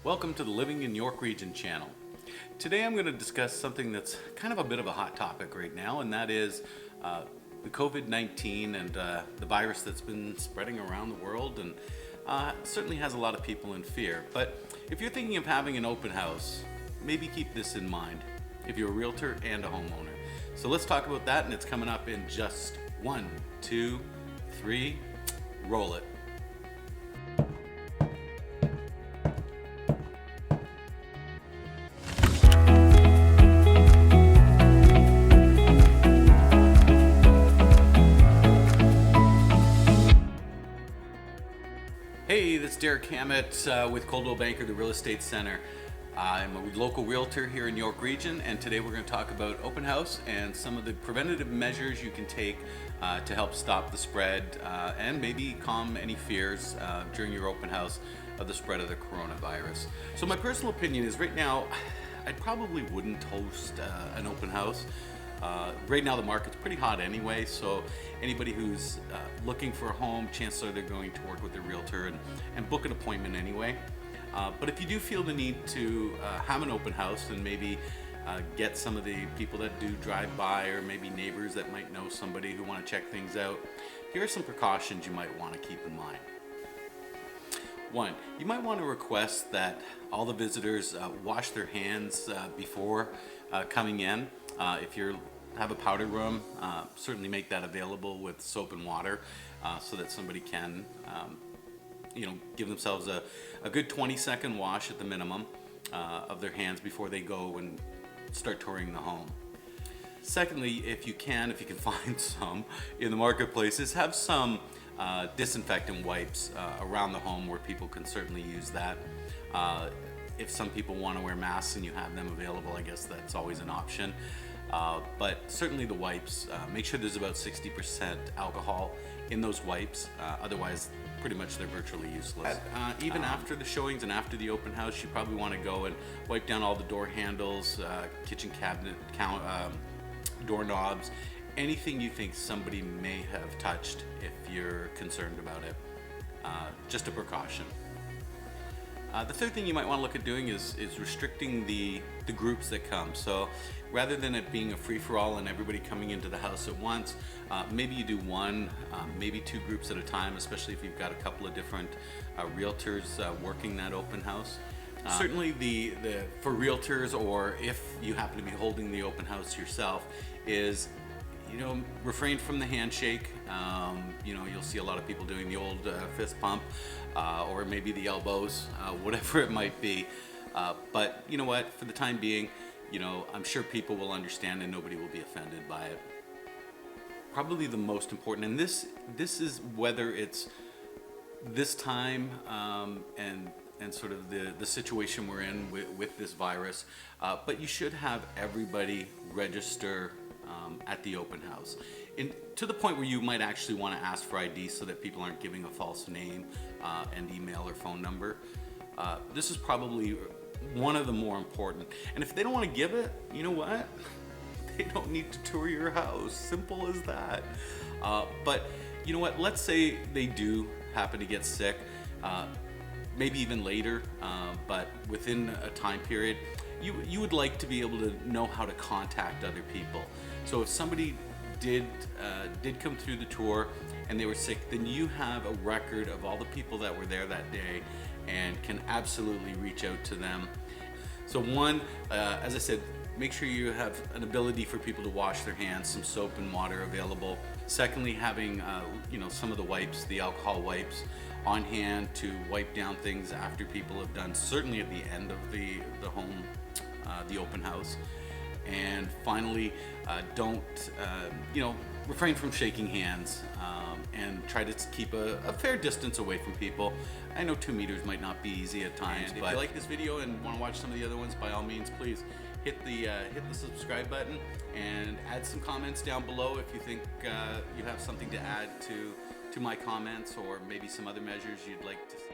Welcome to the Living in York Region channel. Today I'm going to discuss something that's kind of a bit of a hot topic right now, and that is the COVID-19 and the virus that's been spreading around the world and certainly has a lot of people in fear. But if you're thinking of having an open house, maybe keep this in mind if you're a realtor and a homeowner. So let's talk about that, and it's coming up in just 1, 2, 3, roll it. Hey, this is Derrick Hammett with Coldwell Banker, the Real Estate Center. I'm a local realtor here in York Region, and today we're going to talk about open house and some of the preventative measures you can take to help stop the spread and maybe calm any fears during your open house of the spread of the coronavirus. So my personal opinion is right now, I probably wouldn't host an open house. Right now the market's pretty hot anyway, so anybody who's looking for a home, chances are they're going to work with a realtor and book an appointment anyway. But if you do feel the need to have an open house and maybe get some of the people that do drive by, or maybe neighbors that might know somebody who want to check things out, here are some precautions you might want to keep in mind. One, you might want to request that all the visitors wash their hands before coming in. If you have a powder room, certainly make that available with soap and water so that somebody can give themselves a good 20-second wash at the minimum of their hands before they go and start touring the home. Secondly, if you can find some in the marketplaces, have some disinfectant wipes around the home where people can certainly use that. If some people want to wear masks and you have them available, I guess that's always an option. But certainly the wipes, make sure there's about 60% alcohol in those wipes, otherwise pretty much they're virtually useless. Even after the showings and after the open house, you probably want to go and wipe down all the door handles, kitchen cabinet, doorknobs, anything you think somebody may have touched if you're concerned about it. Just a precaution. The third thing you might want to look at doing is restricting the groups that come. So rather than it being a free-for-all and everybody coming into the house at once, maybe you do one, maybe 2 groups at a time, especially if you've got a couple of different realtors working that open house. Certainly for realtors, or if you happen to be holding the open house yourself, is refrain from the handshake. You'll see a lot of people doing the old fist pump or maybe the elbows, whatever it might be. But you know what, for the time being, I'm sure people will understand and nobody will be offended by it. Probably the most important, and this is whether it's this time and sort of the situation we're in with this virus, but you should have everybody register at the open house, to the point where you might actually want to ask for ID so that people aren't giving a false name and email or phone number. This is probably one of the more important. And if they don't want to give it, you know what? They don't need to tour your house. Simple as that. But you know what? Let's say they do happen to get sick, maybe even later, but within a time period, you would like to be able to know how to contact other people. So if somebody did come through the tour and they were sick, then you have a record of all the people that were there that day and can absolutely reach out to them. So one, as I said, make sure you have an ability for people to wash their hands, some soap and water available. Secondly, having some of the wipes, the alcohol wipes on hand to wipe down things after people have done, certainly at the end of the home, the open house. And finally, refrain from shaking hands and try to keep a fair distance away from people. I know 2 meters might not be easy at times, but if you like this video and want to watch some of the other ones, by all means, please hit the subscribe button and add some comments down below if you think you have something to add to my comments, or maybe some other measures you'd like to see.